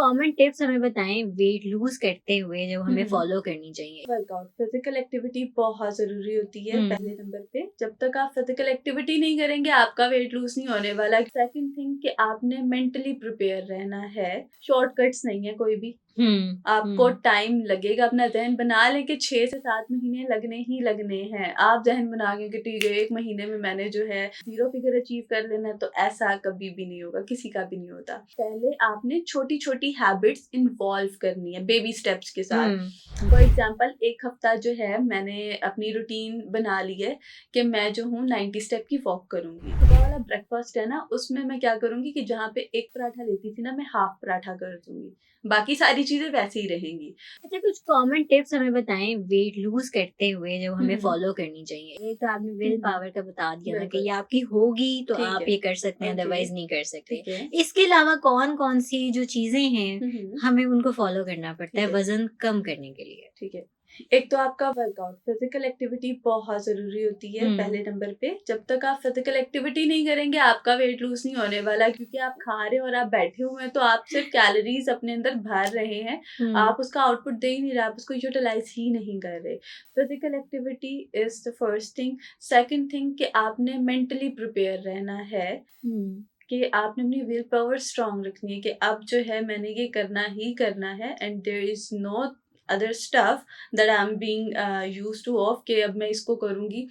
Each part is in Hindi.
कॉमन टिप्स हमें बताएं वेट लूज करते हुए जो हमें हम्म। फॉलो करनी चाहिए। वर्कआउट फिजिकल एक्टिविटी बहुत जरूरी होती है। हम्म। पहले नंबर पे जब तक आप फिजिकल एक्टिविटी नहीं करेंगे आपका वेट लूज नहीं होने वाला। सेकंड थिंग कि आपने मेंटली प्रिपेयर रहना है। शॉर्टकट्स नहीं है कोई भी। हम्म। आपको टाइम लगेगा। अपना जहन बना लें कि 6 से 7 महीने लगने ही लगने हैं। आप जहन बना के कि ठीक है 1 महीने में मैंने जो है 0 फिगर अचीव कर लेना है, तो ऐसा कभी भी नहीं होगा, किसी का भी नहीं होता। पहले आपने छोटी छोटी हैबिट्स इन्वॉल्व करनी है बेबी स्टेप्स के साथ। फॉर एग्जाम्पल 1 हफ्ता जो है मैंने अपनी रूटीन बना ली है कि मैं जो हूँ 90 स्टेप की वॉक करूंगी। सुबह वाला ब्रेकफास्ट है ना, उसमें मैं क्या करूंगी कि जहाँ पे एक पराठा लेती थी ना, मैं हाफ पराठा कर दूंगी। बाकी सारी चीजें वैसे ही रहेंगी। अच्छा, कुछ कॉमन टिप्स हमें बताएं वेट लूज करते हुए जो हमें हम्म। फॉलो करनी चाहिए। एक तो आपने विल पावर का बता दिया ना कि बिल्कुल। ये आपकी होगी तो ठीक आप है। ये कर सकते हैं, ओके। अदरवाइज नहीं कर सकते। ठीक है। इसके अलावा कौन कौन सी जो चीजें हैं हम्म। हमें उनको फॉलो करना पड़ता है ठीक है। वजन कम करने के लिए। ठीक है। एक तो आपका वर्कआउट फिजिकल एक्टिविटी बहुत जरूरी होती है। पहले नंबर पे जब तक आप फिजिकल एक्टिविटी नहीं करेंगे आपका वेट लूज नहीं होने वाला, क्योंकि आप खा रहे हो और आप बैठे हुए हैं तो आप सिर्फ कैलोरीज अपने अंदर भर रहे हैं। आप उसका आउटपुट दे ही नहीं रहे, आप उसको यूटिलाइज ही नहीं कर रहे। Physical activity is the first thing. Second thing कि आपने मेंटली प्रिपेयर रहना है, कि आपने अपनी विल पावर स्ट्रांग रखनी है कि अब जो है मैंने ये करना ही करना है, and there is no other stuff that I am being used to of कि अब मैं इसको करूंगी।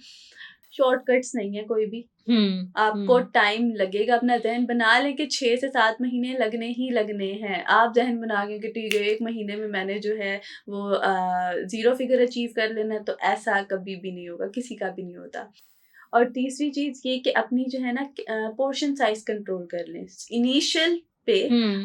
शॉर्टकट्स नहीं है कोई भी। आपको टाइम लगेगा। अपना जहन बना लें कि 6 से 7 महीने लगने ही लगने हैं। आप जहन बना के कि ठीक है 1 महीने में मैंने जो है वो 0 फिगर अचीव कर लेना है, तो ऐसा कभी भी नहीं होगा, किसी का भी नहीं होता। और तीसरी चीज ये कि अपनी जो है ना पोर्शन साइज कंट्रोल कर लें। इनिशियल पे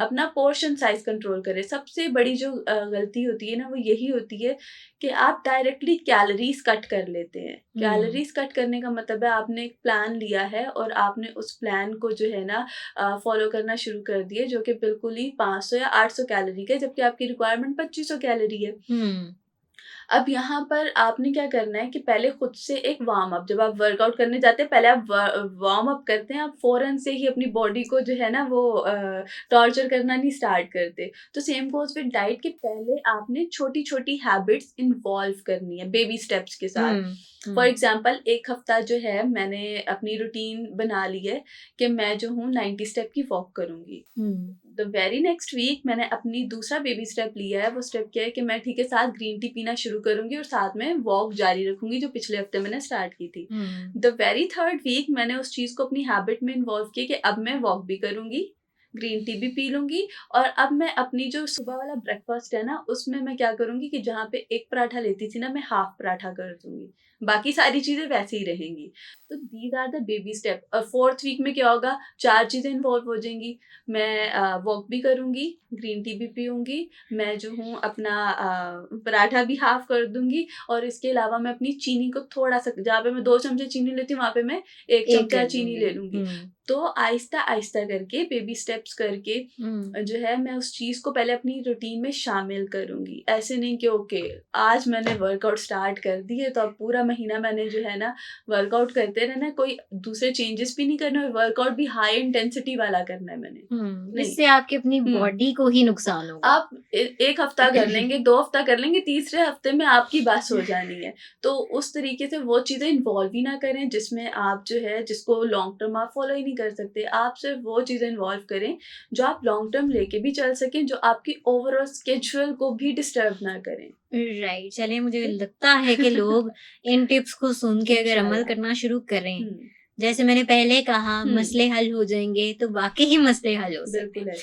अपना पोर्शन साइज कंट्रोल करें। सबसे बड़ी जो गलती होती है ना, वो यही होती है कि आप डायरेक्टली कैलोरीज कट कर लेते हैं। कैलोरीज कट करने का मतलब है आपने एक प्लान लिया है और आपने उस प्लान को जो है ना फॉलो करना शुरू कर दिए, जो कि बिल्कुल ही 500 या 800 कैलोरी का है, जबकि आपकी रिक्वायरमेंट 2500 कैलोरी है। अब यहाँ पर आपने क्या करना है कि पहले खुद से एक वार्म अप, जब आप वर्कआउट करने जाते हैं पहले आप वार्म अप करते हैं। आप फौरन से ही अपनी बॉडी को जो है ना वो टॉर्चर करना नहीं स्टार्ट करते। तो सेम गोज विद डाइट कि पहले आपने छोटी छोटी हैबिट्स इन्वॉल्व करनी है बेबी स्टेप्स के साथ। फॉर एग्जाम्पल 1 हफ्ता जो है मैंने अपनी रूटीन बना ली है कि मैं जो हूँ 90 स्टेप की वॉक करूंगी। द वेरी नेक्स्ट वीक मैंने अपनी दूसरा बेबी स्टेप लिया है। वो स्टेप क्या है कि मैं ठीक है साथ ग्रीन टी पीना शुरू करूंगी और साथ में वॉक जारी रखूंगी, जो पिछले हफ्ते मैंने स्टार्ट की थी। द वेरी थर्ड वीक मैंने उस चीज को अपनी हैबिट में इन्वॉल्व किया कि अब मैं वॉक भी करूंगी, ग्रीन टी भी पी लूंगी, और अब मैं अपनी जो सुबह वाला ब्रेकफास्ट है ना, उसमें मैं क्या करूंगी कि जहाँ पे एक पराठा लेती थी ना, मैं हाफ पराठा कर दूंगी। बाकी सारी चीजें वैसे ही रहेंगी। तो these are the baby step. और फोर्थ वीक में क्या होगा, 4 चीजें इन्वॉल्व हो जाएंगी। मैं वॉक भी करूंगी, ग्रीन टी भी पीऊंगी, मैं जो हूँ अपना पराठा भी हाफ कर दूंगी, और इसके अलावा मैं अपनी चीनी को थोड़ा सा, जहाँ पे मैं 2 चमचे चीनी लेती हूँ वहां पे मैं 1 चमचा चीनी ले लूंगी। तो आहिस्ता आहिस्ता करके बेबी स्टेप्स करके जो है मैं उस चीज को पहले अपनी रूटीन में शामिल करूंगी। ऐसे नहीं कि ओके आज मैंने वर्कआउट स्टार्ट कर दी है तो अब पूरा महीना मैंने जो है ना वर्कआउट करते रहना, कोई दूसरे चेंजेस भी नहीं करना, और वर्कआउट भी हाई इंटेंसिटी वाला करना है मैंने। नहीं। इससे आपकी अपनी बॉडी को ही नुकसान होगा। आप 1 हफ्ता कर लेंगे, 2 हफ्ता कर लेंगे, तीसरे हफ्ते में आपकी बस हो जानी है। तो उस तरीके से वो चीजें इन्वॉल्व ही ना करें जिसमें आप जो है जिसको लॉन्ग टर्म आप फॉलो ही नहीं कर सकते। आप सिर्फ वो चीजें इन्वॉल्व करें जो आप लॉन्ग टर्म लेके भी चल सकें, जो आपकी ओवरऑल स्केड्यूल को भी डिस्टर्ब ना करें। राइट, चलिए मुझे लगता है कि लोग इन टिप्स को सुन के अगर अमल इंशाल्लाह। करना शुरू करें, जैसे मैंने पहले कहा, मसले हल हो जाएंगे तो बाकी ही मसले हल हो सकते हैं। बिल्कुल है।